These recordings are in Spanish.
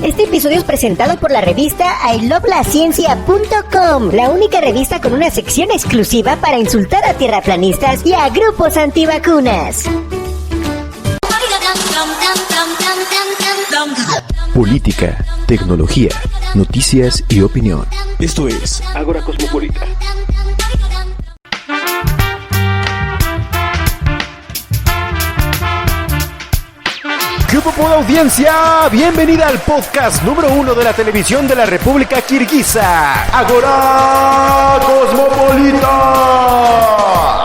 Este episodio es presentado por la revista ilovelaciencia.com, la única revista con una sección exclusiva para insultar a tierraplanistas y a grupos antivacunas. Política, tecnología, noticias y opinión. Esto es Ágora Cosmopolita. ¿Qué popular audiencia? Bienvenida al podcast número 1 de la televisión de la República Kirguisa, Ágora Cosmopolita.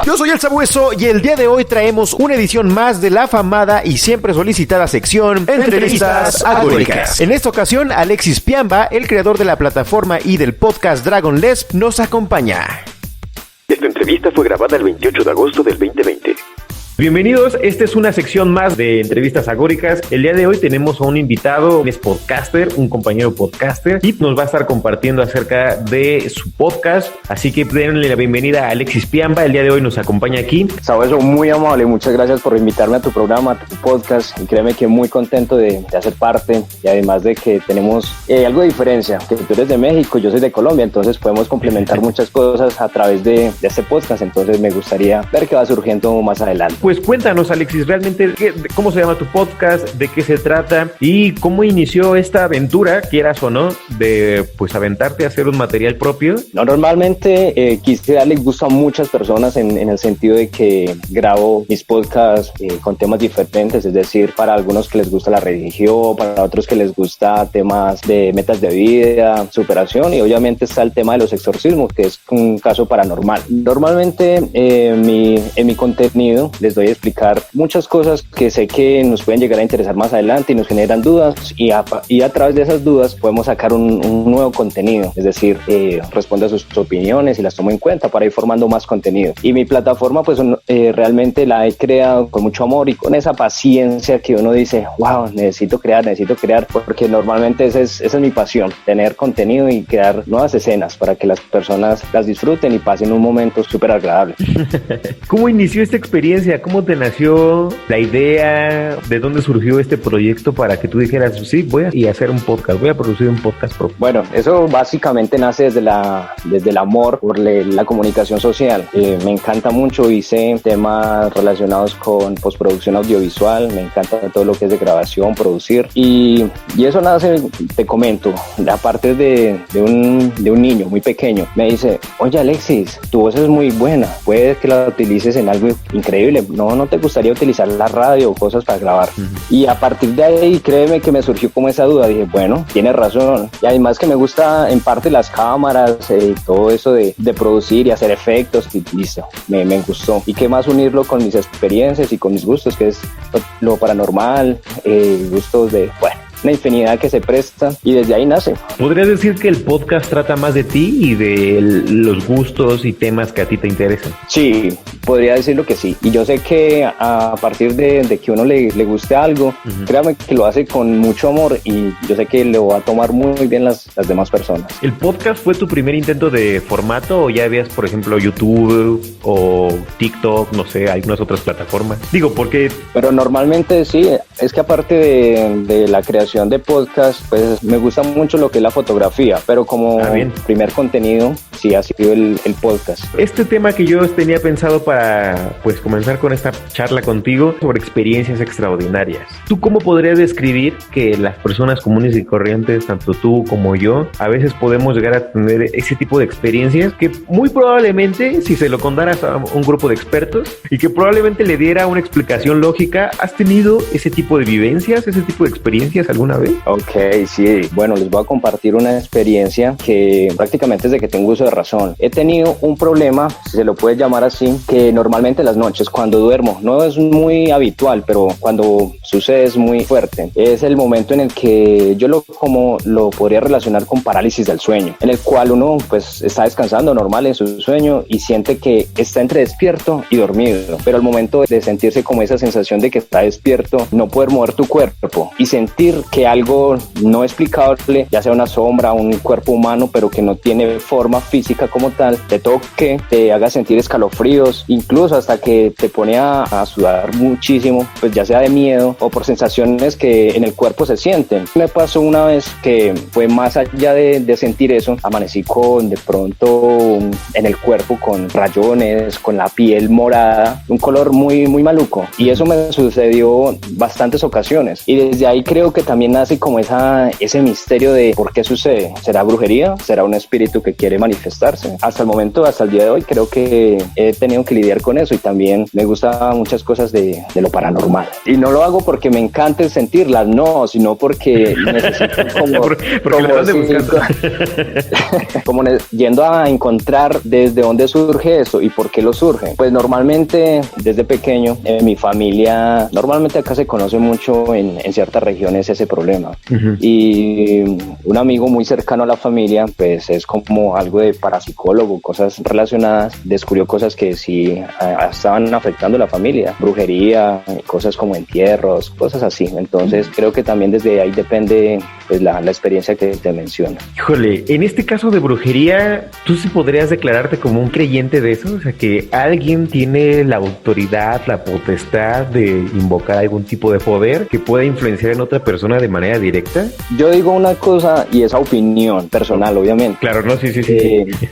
Yo soy el Sabueso y el día de hoy traemos una edición más de la afamada y siempre solicitada sección Entrevistas Agóricas. En esta ocasión, Alexis Piamba, el creador de la plataforma y del podcast Dragon Lesp, nos acompaña. Esta entrevista fue grabada el 28 de agosto del 2020. Bienvenidos, esta es una sección más de entrevistas agóricas. El día de hoy tenemos a un invitado, es podcaster, un compañero podcaster, y nos va a estar compartiendo acerca de su podcast. Así que denle la bienvenida a Alexis Piamba. El día de hoy nos acompaña aquí. Sabueso, muy amable, muchas gracias por invitarme a tu programa, a tu podcast, y créeme que muy contento de hacer parte, y además de que tenemos algo de diferencia, que tú eres de México, yo soy de Colombia, entonces podemos complementar muchas cosas a través de este podcast. Entonces me gustaría ver qué va surgiendo más adelante. Pues cuéntanos, Alexis, realmente cómo se llama tu podcast, de qué se trata y cómo inició esta aventura, quieras o no, de pues aventarte a hacer un material propio. No, normalmente quise darle gusto a muchas personas en el sentido de que grabo mis podcasts con temas diferentes, es decir, para algunos que les gusta la religión, para otros que les gusta temas de metas de vida, superación, y obviamente está el tema de los exorcismos, que es un caso paranormal. Normalmente en mi contenido les doy a explicar muchas cosas que sé que nos pueden llegar a interesar más adelante y nos generan dudas, y a través de esas dudas podemos sacar un nuevo contenido, es decir, respondo a sus opiniones y las tomo en cuenta para ir formando más contenido. Y mi plataforma pues realmente la he creado con mucho amor y con esa paciencia que uno dice, wow, necesito crear, porque normalmente esa es mi pasión, tener contenido y crear nuevas escenas para que las personas las disfruten y pasen un momento súper agradable. ¿Cómo inició esta experiencia? ¿Cómo te nació la idea? ¿De dónde surgió este proyecto para que tú dijeras, sí, voy a hacer un podcast, voy a producir un podcast propio? Bueno, eso básicamente nace desde el amor por la comunicación social. Me encanta mucho, hice temas relacionados con postproducción audiovisual, me encanta todo lo que es de grabación, producir, y eso nace, te comento, a partir de un niño muy pequeño. Me dice, oye Alexis, tu voz es muy buena, puede que la utilices en algo increíble, ¿no te gustaría utilizar la radio o cosas para grabar? Uh-huh. Y a partir de ahí, créeme que me surgió como esa duda. Dije, bueno, tienes razón. Y además que me gusta en parte las cámaras, todo eso de producir y hacer efectos, y listo, me gustó. Y qué más unirlo con mis experiencias y con mis gustos, que es lo paranormal, gustos de, bueno, una infinidad que se presta, y desde ahí nace. ¿Podrías decir que el podcast trata más de ti y de los gustos y temas que a ti te interesan? Sí, podría decirlo que sí. Y yo sé que a partir de que uno le guste algo, uh-huh, créame que lo hace con mucho amor, y yo sé que lo va a tomar muy bien las demás personas. ¿El podcast fue tu primer intento de formato o ya habías, por ejemplo, YouTube o TikTok, no sé, algunas otras plataformas? Digo, porque... Pero normalmente sí, es que aparte de la creación de podcast, pues me gusta mucho lo que es la fotografía, pero como primer contenido sí ha sido el podcast. Este tema que yo tenía pensado para pues comenzar con esta charla contigo sobre experiencias extraordinarias. ¿Tú cómo podrías describir que las personas comunes y corrientes, tanto tú como yo, a veces podemos llegar a tener ese tipo de experiencias que muy probablemente, si se lo contaras a un grupo de expertos y que probablemente le diera una explicación lógica, has tenido ese tipo de vivencias, ese tipo de experiencias alguna vez? Ok, sí. Bueno, les voy a compartir una experiencia que prácticamente desde que tengo uso de razón. He tenido un problema, si se lo puede llamar así, que normalmente las noches cuando duermo, no es muy habitual, pero cuando sucede es muy fuerte. Es el momento en el que yo lo podría relacionar con parálisis del sueño, en el cual uno pues está descansando normal en su sueño y siente que está entre despierto y dormido, pero al momento de sentirse como esa sensación de que está despierto, no poder mover tu cuerpo y sentir que algo no explicable, ya sea una sombra, un cuerpo humano, pero que no tiene forma física como tal, te toque, te haga sentir escalofríos, incluso hasta que te pone a sudar muchísimo, pues ya sea de miedo o por sensaciones que en el cuerpo se sienten. Me pasó una vez que fue más allá de sentir eso, amanecí con de pronto en el cuerpo con rayones, con la piel morada, un color muy, muy maluco, y eso me sucedió bastantes ocasiones, y desde ahí creo que también nace como ese misterio de por qué sucede. ¿Será brujería? ¿Será un espíritu que quiere manifestarse? Hasta el momento, hasta el día de hoy, creo que he tenido que lidiar con eso, y también me gustan muchas cosas de lo paranormal, y no lo hago porque me encante sentirlas, no, sino porque necesito como yendo a encontrar desde dónde surge eso y por qué lo surge. Pues normalmente desde pequeño en mi familia, normalmente acá se conoce mucho en ciertas regiones ese problema, y un amigo muy cercano a la familia, pues es como algo de parapsicólogo, cosas relacionadas, descubrió cosas que sí estaban afectando a la familia, brujería, cosas como entierros, cosas así. Entonces creo que también desde ahí depende pues la experiencia que te menciono. Híjole, en este caso de brujería, ¿tú sí podrías declararte como un creyente de eso? O sea, que alguien tiene la autoridad, la potestad de invocar algún tipo de poder que pueda influenciar en otra persona de manera directa. Yo digo una cosa, y esa opinión personal, obviamente. Claro, no, sí.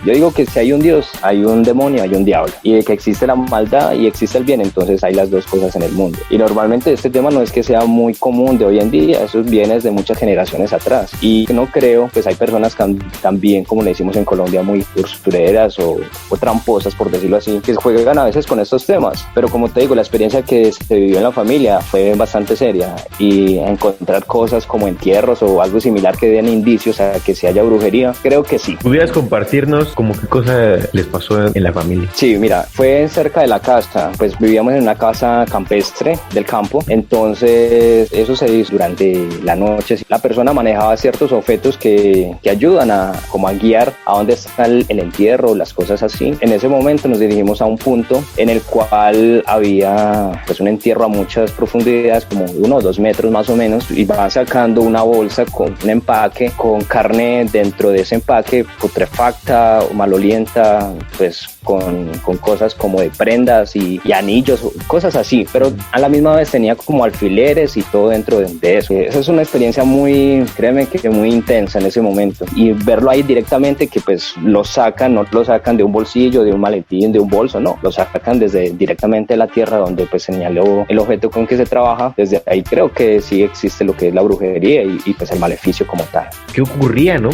Yo digo que si hay un Dios, hay un demonio, hay un diablo, y de que existe la maldad y existe el bien, entonces hay las dos cosas en el mundo. Y normalmente este tema no es que sea muy común de hoy en día, eso viene de muchas generaciones atrás, y no creo, pues hay personas también, como le decimos en Colombia, muy usureras o tramposas, por decirlo así, que juegan a veces con estos temas, pero como te digo, la experiencia que se vivió en la familia fue bastante seria, y encontrar cosas como entierros o algo similar que den indicios a que se haya brujería, creo que sí. ¿Pudieras compartirnos como qué cosa les pasó en la familia? Sí, mira, fue cerca de la casa, pues vivíamos en una casa campestre del campo, entonces eso se hizo durante la noche. La persona manejaba ciertos objetos que ayudan a guiar a dónde está el entierro, las cosas así. En ese momento nos dirigimos a un punto en el cual había pues un entierro a muchas profundidades, como 1 o 2 metros más o menos, y va sacando una bolsa con un empaque, con carne dentro de ese empaque putrefacta o malolienta, pues con cosas como de prendas y anillos, cosas así, pero a la misma vez tenía como alfileres y todo dentro de eso. Esa es una experiencia muy, créeme que muy intensa en ese momento, y verlo ahí directamente, que pues no lo sacan de un bolsillo, de un maletín, de un bolso, no, lo sacan directamente de la tierra donde pues señaló el objeto con que se trabaja. Desde ahí creo que sí existe lo que es la brujería y pues el maleficio como tal. ¿Qué ocurría, no?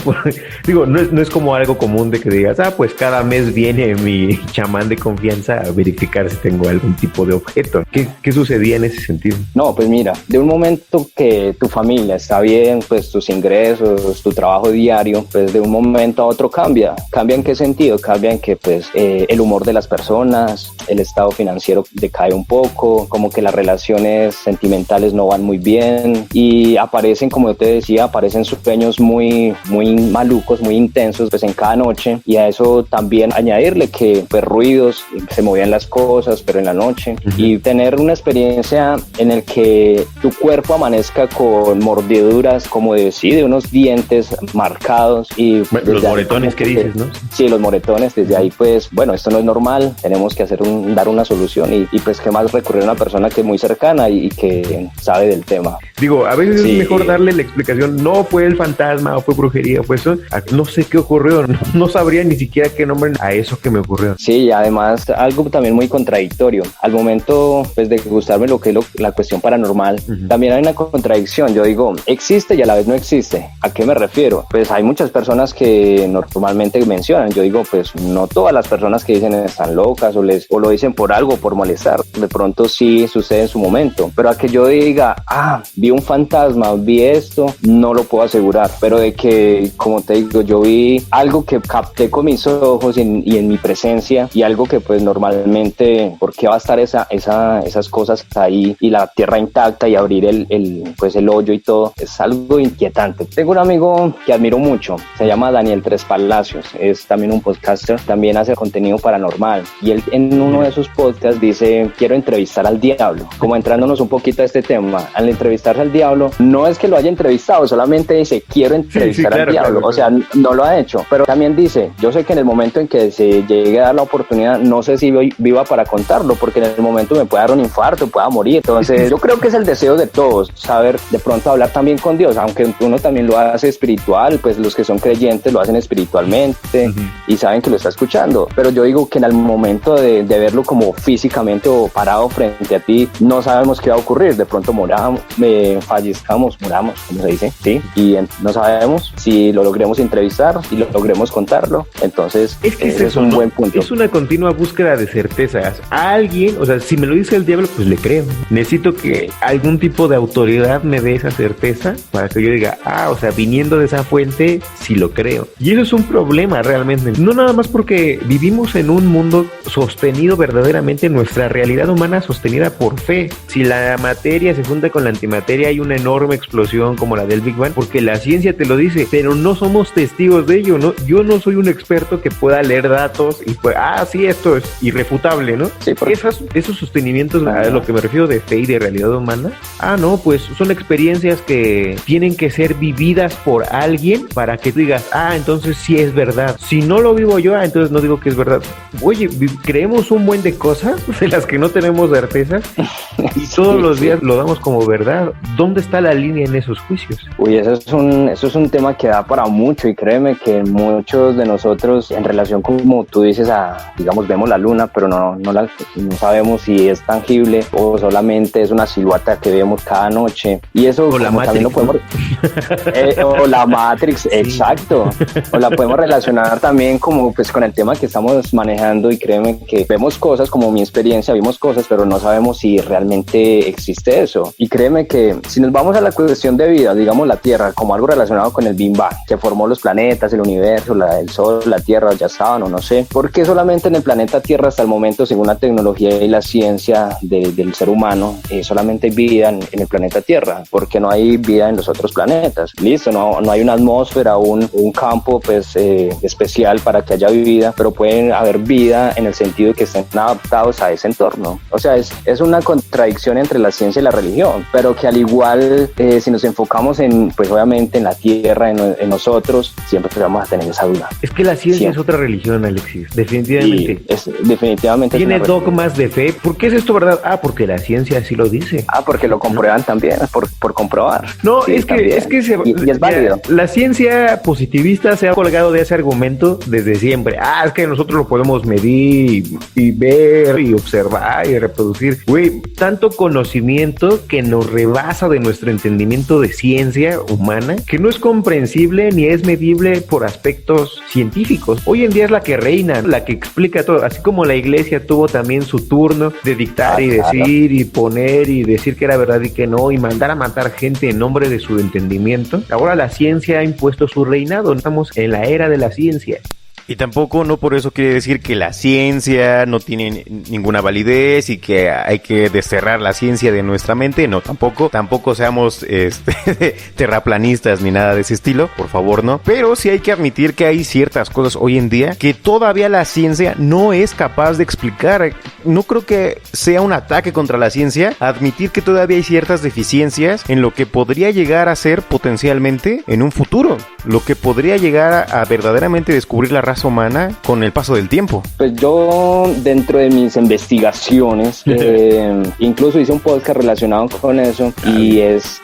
Digo, no es como algo común de que digas, pues cada mes viene mi chamán de confianza a verificar si tengo algún tipo de objeto. ¿Qué sucedía en ese sentido? No, pues mira, de un momento que tu familia está bien, pues tus ingresos, tu trabajo diario, pues de un momento a otro cambia. ¿Cambia en qué sentido? Cambia en que pues el humor de las personas, el estado financiero decae un poco, como que las relaciones sentimentales no van muy bien, y aparecen, como yo te decía, aparecen sueños muy, muy malucos, muy intensos, pues en cada noche, y a eso también añadirle que pues ruidos, se movían las cosas, pero en la noche, y tener una experiencia en el que tu cuerpo amanezca con mordeduras, como de unos dientes marcados, y los moretones que dices, ¿no? Sí, los moretones. Desde ahí pues, bueno, esto no es normal, tenemos que dar una solución, y pues qué más recurrir a una persona que es muy cercana y que sabe del tema. Digo, a veces es mejor darle la explicación, no fue el fantasma o fue brujería, fue eso, no sé qué ocurrió, no sabría ni siquiera qué nombre a eso que me ocurrió. Sí, y además algo también muy contradictorio. Al momento pues de gustarme lo que es la cuestión paranormal, también hay una contradicción. Yo digo, existe y a la vez no existe. ¿A qué me refiero? Pues hay muchas personas que normalmente mencionan. Yo digo, pues no todas las personas que dicen están locas o lo dicen por algo, por molestar. De pronto sí sucede en su momento. Pero a que yo diga, vi un fantasma, vi esto, no lo puedo asegurar. Pero de que, como te digo, yo vi algo que capté con mis ojos y en mi presencia, y algo que pues normalmente, ¿por qué va a estar esas cosas ahí y la tierra intacta y abrir el hoyo y todo? Es algo inquietante. Tengo un amigo que admiro mucho, se llama Daniel Tres Palacios, es también un podcaster, también hace contenido paranormal, y él en uno de sus podcasts dice, quiero entrevistar al diablo, como entrándonos un poquito a este tema. Al entrevistarse al diablo, no es que lo haya entrevistado, solamente dice, quiero entrevistar al diablo, claro. O sea, no lo ha hecho, pero también dice, yo sé que en el momento en que se llegue a dar la oportunidad, no sé si viva para contarlo, porque en el momento me puede dar un infarto, pueda morir. Entonces yo creo que es el deseo de todos, saber de pronto hablar también con Dios, aunque uno también lo hace espiritual, pues los que son creyentes lo hacen espiritualmente y saben que lo está escuchando, pero yo digo que en el momento de verlo como físicamente o parado frente a ti, no sabemos qué va a ocurrir, de pronto fallezcamos, moramos, como se dice, ¿sí? Y no sabemos si lo logremos entrevistar y lo logremos contarlo. Entonces es que ese es un buen punto. Es una continua búsqueda de certezas. A alguien, o sea, si me lo dice el diablo, pues le creo. Necesito que algún tipo de autoridad me dé esa certeza para que yo diga, o sea, viniendo de esa fuente, sí lo creo. Y eso es un problema realmente. No nada más porque vivimos en un mundo sostenido verdaderamente, nuestra realidad humana sostenida por fe. Si la materia se junta con la antimateria, hay una enorme explosión como la del Big Bang, porque la ciencia te lo dice, pero no somos testigos de ello, ¿no? Yo no soy un experto que pueda leer datos y pues, sí, esto es irrefutable, ¿no? Sí, porque esos sostenimientos, a lo que me refiero de fe y de realidad humana, no, pues son experiencias que tienen que ser vividas por alguien para que tú digas, entonces sí es verdad. Si no lo vivo yo, entonces no digo que es verdad. Oye, creemos un buen de cosas de las que no tenemos certeza y todos los días lo damos como verdad. ¿Dónde está la línea en esos juicios? Uy, eso es un tema que da para mucho, y créeme que muchos de nosotros, en relación como tú dices, digamos, vemos la luna, pero no sabemos si es tangible o solamente es una silueta que vemos cada noche. Y eso o la Matrix, también lo podemos o la Matrix, sí. Exacto. O la podemos relacionar también como pues con el tema que estamos manejando, y créeme que vemos cosas, como mi experiencia, vimos cosas, pero no sabemos si realmente existe eso. Y créeme que si nos vamos a la cuestión de vida, digamos la Tierra, como algo relacionado con el Big Bang, que formó los planetas, el universo, el Sol, la Tierra, ya estaban o no sé, ¿por qué solamente en el planeta Tierra hasta el momento, según la tecnología y la ciencia del ser humano, solamente hay vida en el planeta Tierra? ¿Por qué no hay vida en los otros planetas? Listo, no hay una atmósfera, un campo pues especial para que haya vida, pero pueden haber vida en el sentido de que estén adaptados a ese entorno. O sea, es una contradicción entre la ciencia y la religión, pero que al igual, si nos enfocamos pues obviamente en la Tierra, en nosotros, siempre vamos a tener esa duda. Es que la ciencia es otra religión, Alexis, definitivamente. Definitivamente tiene dogmas de fe. ¿Por qué es esto verdad? Porque la ciencia así lo dice. Porque lo comprueban también, por comprobar. No, sí, es que y es válido. La ciencia positivista se ha colgado de ese argumento desde siempre. Es que nosotros lo podemos medir y ver y observar y reproducir. Güey, tanto conocimiento que nos rebasa de nuestro entendimiento de ciencia humana, que no es comprensible ni es medible por aspectos científicos. Hoy en día es la que reina, la que explica todo, así como la iglesia tuvo también su turno de dictar y decir y poner y decir que era verdad y que no, y mandar a matar gente en nombre de su entendimiento. Ahora la ciencia ha impuesto su reinado, estamos en la era de la ciencia. Y tampoco, no por eso quiere decir que la ciencia no tiene ninguna validez y que hay que desterrar la ciencia de nuestra mente. No, tampoco seamos terraplanistas ni nada de ese estilo, por favor, no. Pero sí hay que admitir que hay ciertas cosas hoy en día que todavía la ciencia no es capaz de explicar. No creo que sea un ataque contra la ciencia admitir que todavía hay ciertas deficiencias en lo que podría llegar a ser potencialmente en un futuro, lo que podría llegar a verdaderamente descubrir la raza humana con el paso del tiempo. Pues yo, dentro de mis investigaciones, incluso hice un podcast relacionado con eso, y es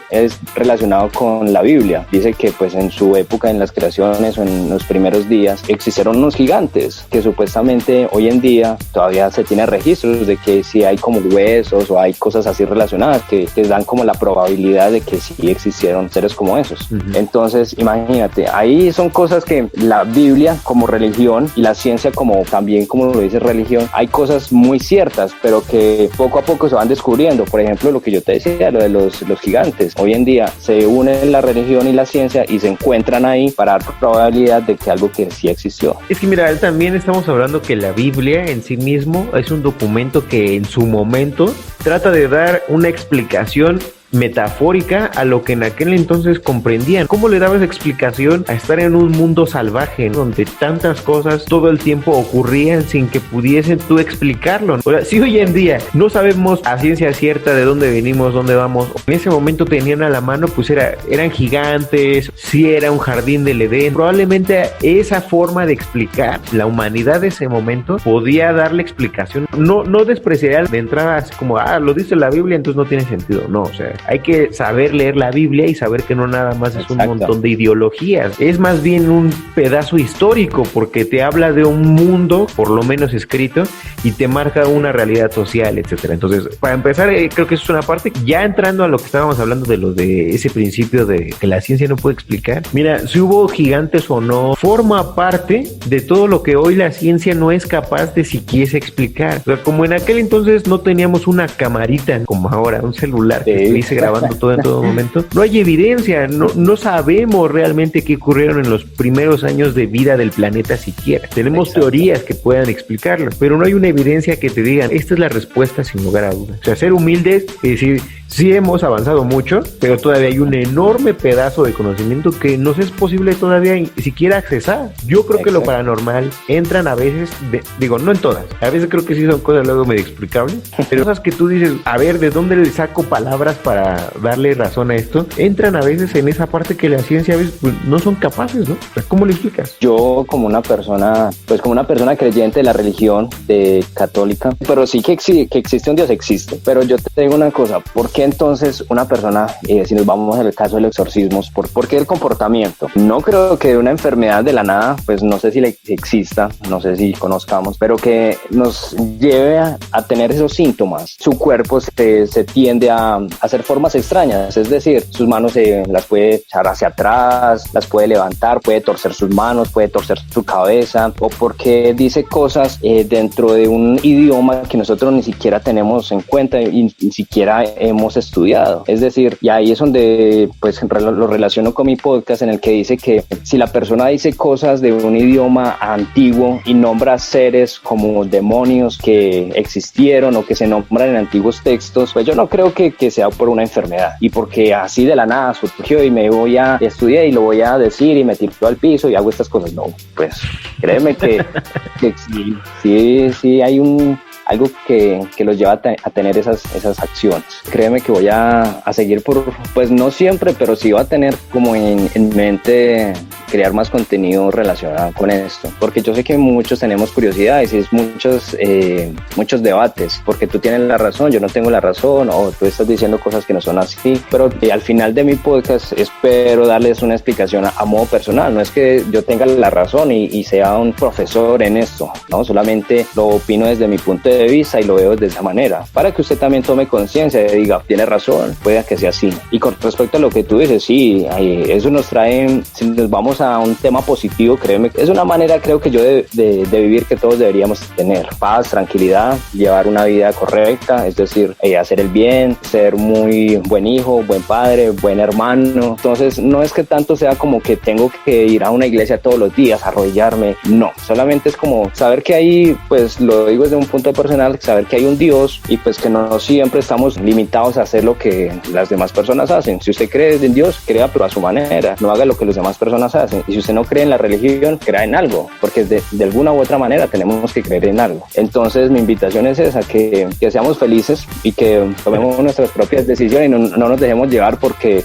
relacionado con la Biblia. Dice que pues en su época, en las creaciones o en los primeros días, existieron unos gigantes que supuestamente hoy en día todavía se tiene registros de que sí hay como huesos o hay cosas así relacionadas que te dan como la probabilidad de que sí existieron seres como esos. Entonces imagínate, ahí son cosas que la Biblia como religión y la ciencia como también, como lo dice religión, hay cosas muy ciertas, pero que poco a poco se van descubriendo. Por ejemplo, lo que yo te decía, lo de los gigantes. Hoy en día se unen la religión y la ciencia y se encuentran ahí para dar probabilidad de que algo que sí existió. Es que mira, también estamos hablando que la Biblia en sí mismo es un documento que en su momento trata de dar una explicación metafórica a lo que en aquel entonces comprendían. ¿Cómo le dabas explicación a estar en un mundo salvaje, ¿no?, donde tantas cosas todo el tiempo ocurrían sin que pudiesen tú explicarlo? O sea, si hoy en día no sabemos a ciencia cierta de dónde venimos, dónde vamos, en ese momento tenían a la mano, pues eran gigantes, sí era un jardín del Edén. Probablemente esa forma de explicar la humanidad de ese momento podía darle explicación. No despreciaría de entrada así como, lo dice la Biblia, entonces no tiene sentido. No, o sea, hay que saber leer la Biblia y saber que no nada más es un montón de ideologías. Es más bien un pedazo histórico, porque te habla de un mundo, por lo menos escrito, y te marca una realidad social, etcétera. Entonces, para empezar, creo que eso es una parte. Ya entrando a lo que estábamos hablando de lo de ese principio de que la ciencia no puede explicar. Mira, si hubo gigantes o no, forma parte de todo lo que hoy la ciencia no es capaz de siquiera explicar. O sea, como en aquel entonces no teníamos una camarita como ahora, un celular que estuviese grabando todo en todo momento, no hay evidencia, no sabemos realmente qué ocurrieron en los primeros años de vida del planeta siquiera. Tenemos teorías que puedan explicarlo, pero no hay una evidencia que te digan, esta es la respuesta sin lugar a dudas. O sea, ser humildes y decir, sí hemos avanzado mucho, pero todavía hay un enorme pedazo de conocimiento que no es posible todavía ni siquiera accesar. Yo creo que lo paranormal entran a veces, digo, no en todas, a veces creo que sí son cosas luego medio explicables, pero cosas que tú dices, a ver, ¿de dónde le saco palabras para darle razón a esto? Entran a veces en esa parte que la ciencia a veces pues, no son capaces, ¿no? ¿Cómo le explicas? Yo como una persona creyente de la religión católica, pero sí que existe un Dios, existe, pero yo te digo una cosa, ¿por qué entonces una persona, si nos vamos al caso de los exorcismos, ¿por qué el comportamiento? No creo que una enfermedad de la nada, pues no sé si exista, no sé si conozcamos, pero que nos lleve a tener esos síntomas. Su cuerpo se tiende a hacer formas extrañas, es decir, sus manos las puede echar hacia atrás, las puede levantar, puede torcer sus manos, puede torcer su cabeza, o porque dice cosas dentro de un idioma que nosotros ni siquiera tenemos en cuenta y ni siquiera hemos estudiado. Es decir, y ahí es donde pues lo relaciono con mi podcast, en el que dice que si la persona dice cosas de un idioma antiguo y nombra seres como demonios que existieron o que se nombran en antiguos textos, pues yo no creo que sea por una enfermedad y porque así de la nada surgió y me voy a estudiar y lo voy a decir y me tiro al piso y hago estas cosas. No, pues créeme que sí hay algo que los lleva a tener esas acciones. Créeme que voy a seguir pues no siempre, pero sí voy a tener como en mente crear más contenido relacionado con esto, porque yo sé que muchos tenemos curiosidades y es muchos debates, porque tú tienes la razón, yo no tengo la razón, o tú estás diciendo cosas que no son así, pero al final de mi podcast espero darles una explicación a modo personal. No es que yo tenga la razón y sea un profesor en esto, no, solamente lo opino desde mi punto de vista y lo veo de esa manera, para que usted también tome conciencia y diga, tiene razón, puede que sea así. Y con respecto a lo que tú dices, sí, eso nos trae, si nos vamos a un tema positivo, créeme, es una manera, creo que yo de vivir que todos deberíamos tener: paz, tranquilidad, llevar una vida correcta, es decir, hacer el bien, ser muy buen hijo, buen padre, buen hermano. Entonces no es que tanto sea como que tengo que ir a una iglesia todos los días, arrodillarme, no, solamente es como saber que hay, pues lo digo desde un punto personal, saber que hay un Dios y pues que no siempre estamos limitados a hacer lo que las demás personas hacen. Si usted cree en Dios, crea pero a su manera, no haga lo que las demás personas hacen. Y si usted no cree en la religión, crea en algo, porque de alguna u otra manera tenemos que creer en algo. Entonces mi invitación es esa, que seamos felices y que tomemos nuestras propias decisiones y no nos dejemos llevar porque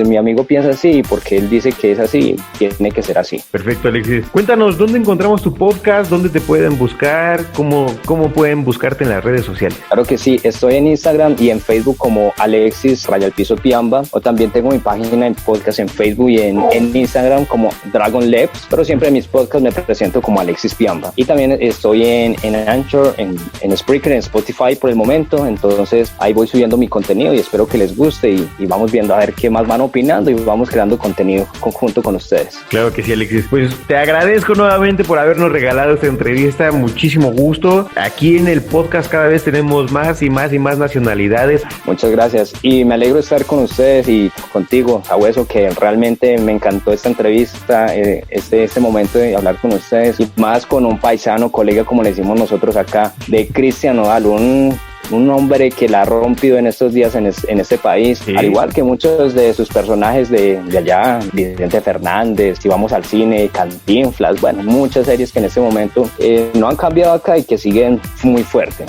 mi amigo piensa así y porque él dice que es así, tiene que ser así. Perfecto, Alexis. Cuéntanos, ¿dónde encontramos tu podcast? ¿Dónde te pueden buscar? ¿Cómo pueden buscarte en las redes sociales? Claro que sí, estoy en Instagram y en Facebook como Alexis_Piamba, o también tengo mi página en podcast en Facebook y en Instagram como Dragon Labs, pero siempre en mis podcasts me presento como Alexis Piamba. Y también estoy en Anchor, en Spreaker, en Spotify por el momento. Entonces ahí voy subiendo mi contenido y espero que les guste y vamos viendo a ver qué más van opinando y vamos creando contenido conjunto con ustedes. Claro que sí, Alexis. Pues te agradezco nuevamente por habernos regalado esta entrevista. Muchísimo gusto. Aquí en el podcast cada vez tenemos más y más nacionalidades. Muchas gracias y me alegro de estar con ustedes y contigo, Sabueso, que realmente me encantó esta entrevista, este momento de hablar con ustedes y más con un paisano, colega como le decimos nosotros acá, de Cristian Nodal, un un hombre que la ha rompido en estos días en este país, Sí. al igual que muchos de sus personajes de allá, Vicente Fernández, si vamos al cine, Cantinflas, bueno, muchas series que en este momento no han cambiado acá y que siguen muy fuerte.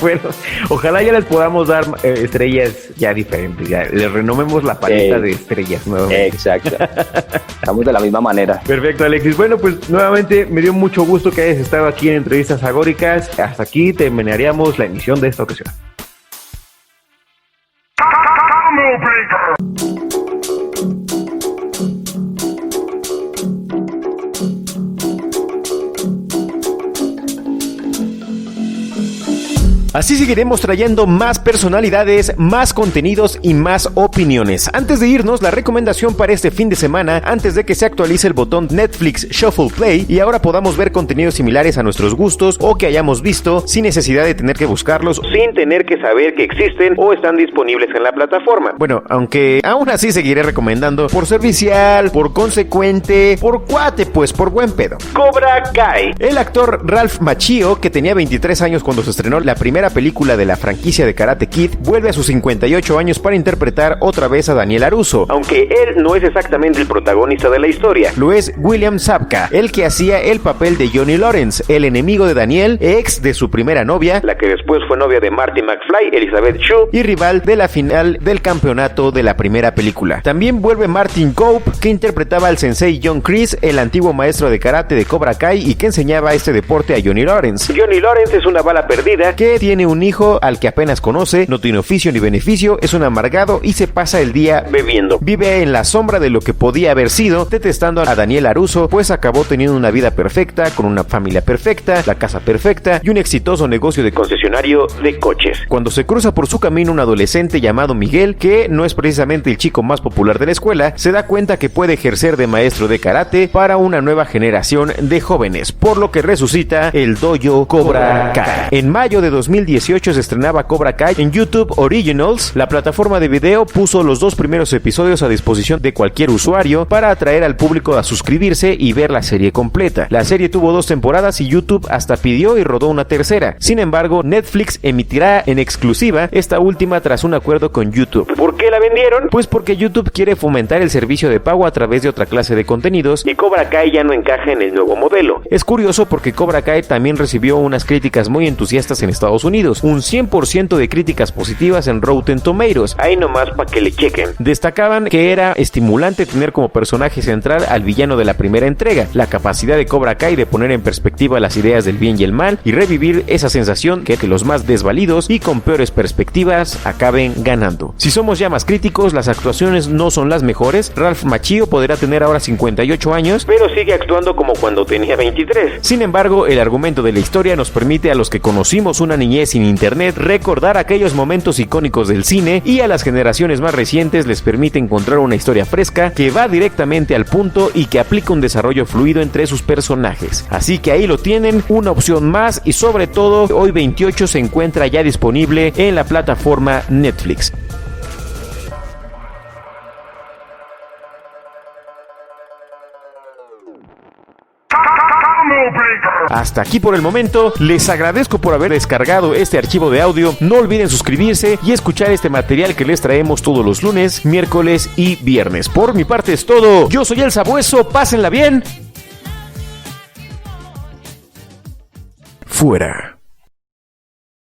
Bueno, ojalá ya les podamos dar estrellas ya diferentes, ya les renomemos la paleta de estrellas nuevamente. Exacto. Estamos de la misma manera. Perfecto, Alexis. Bueno, pues nuevamente me dio mucho gusto que hayas estado aquí en Entrevistas Agóricas. Hasta aquí terminaríamos la emisión de esta ocasión. Así seguiremos trayendo más personalidades, más contenidos y más opiniones. Antes de irnos, la recomendación para este fin de semana, antes de que se actualice el botón Netflix Shuffle Play y ahora podamos ver contenidos similares a nuestros gustos o que hayamos visto sin necesidad de tener que buscarlos, Sin tener que saber que existen o están disponibles en la plataforma. bueno, aunque aún así seguiré recomendando por servicial, por consecuente, por cuate, pues por buen pedo. Cobra Kai. El actor Ralph Macchio, que tenía 23 años cuando se estrenó la primera película de la franquicia de Karate Kid, vuelve a sus 58 años para interpretar otra vez a Daniel LaRusso. Aunque él no es exactamente el protagonista de la historia. Lo es William Zabka, el que hacía el papel de Johnny Lawrence, el enemigo de Daniel, ex de su primera novia, La que después fue novia de Marty McFly, Elizabeth Shue. y rival de la final del campeonato de la primera película. También vuelve Martin Cope, que interpretaba al sensei John Kreese, el antiguo maestro de karate de Cobra Kai y que enseñaba este deporte a Johnny Lawrence. Johnny Lawrence es una bala perdida Que tiene un hijo al que apenas conoce, no tiene oficio ni beneficio, es un amargado y se pasa el día bebiendo. vive en la sombra de lo que podía haber sido, detestando a Daniel LaRusso, pues acabó teniendo una vida perfecta, con una familia perfecta, la casa perfecta y un exitoso negocio de Concesionario de coches. Cuando se cruza por su camino un adolescente llamado Miguel, que no es precisamente el chico más popular de la escuela, se da cuenta que puede ejercer de maestro de karate para una nueva generación de jóvenes, por lo que resucita el dojo Cobra Kai. En mayo de 2018 se estrenaba Cobra Kai en YouTube Originals. La plataforma de video puso los 2 primeros episodios a disposición de cualquier usuario para atraer al público a suscribirse y ver la serie completa. La serie tuvo 2 temporadas y YouTube hasta pidió y rodó una tercera. Sin embargo, Netflix emitirá en exclusiva esta última tras un acuerdo con YouTube. ¿Por qué la vendieron? Pues porque YouTube quiere fomentar el servicio de pago a través de otra clase de contenidos. Y Cobra Kai ya no encaja en el nuevo modelo. Es curioso porque Cobra Kai también recibió unas críticas muy entusiastas en Estados Unidos, un 100% de críticas positivas en Rotten Tomatoes. Ahí nomás para que le chequen. Destacaban que era estimulante tener como personaje central al villano de la primera entrega, la capacidad de Cobra Kai de poner en perspectiva las ideas del bien y el mal y revivir esa sensación que los más desvalidos y con peores perspectivas acaben ganando. Si somos ya más críticos, las actuaciones no son las mejores. Ralph Macchio podrá tener ahora 58 años, Pero sigue actuando como cuando tenía 23. sin embargo, el argumento de la historia nos permite a los que conocimos una niñez sin internet recordar aquellos momentos icónicos del cine y a las generaciones más recientes les permite encontrar una historia fresca que va directamente al punto y que aplica un desarrollo fluido entre sus personajes. Así que ahí lo tienen, una opción más y sobre todo hoy 28 se encuentra ya disponible en la plataforma Netflix. Hasta aquí por el momento, les agradezco por haber descargado este archivo de audio, no olviden suscribirse y escuchar este material que les traemos todos los lunes, miércoles y viernes. Por mi parte es todo, yo soy El Sabueso, pásenla bien. Fuera.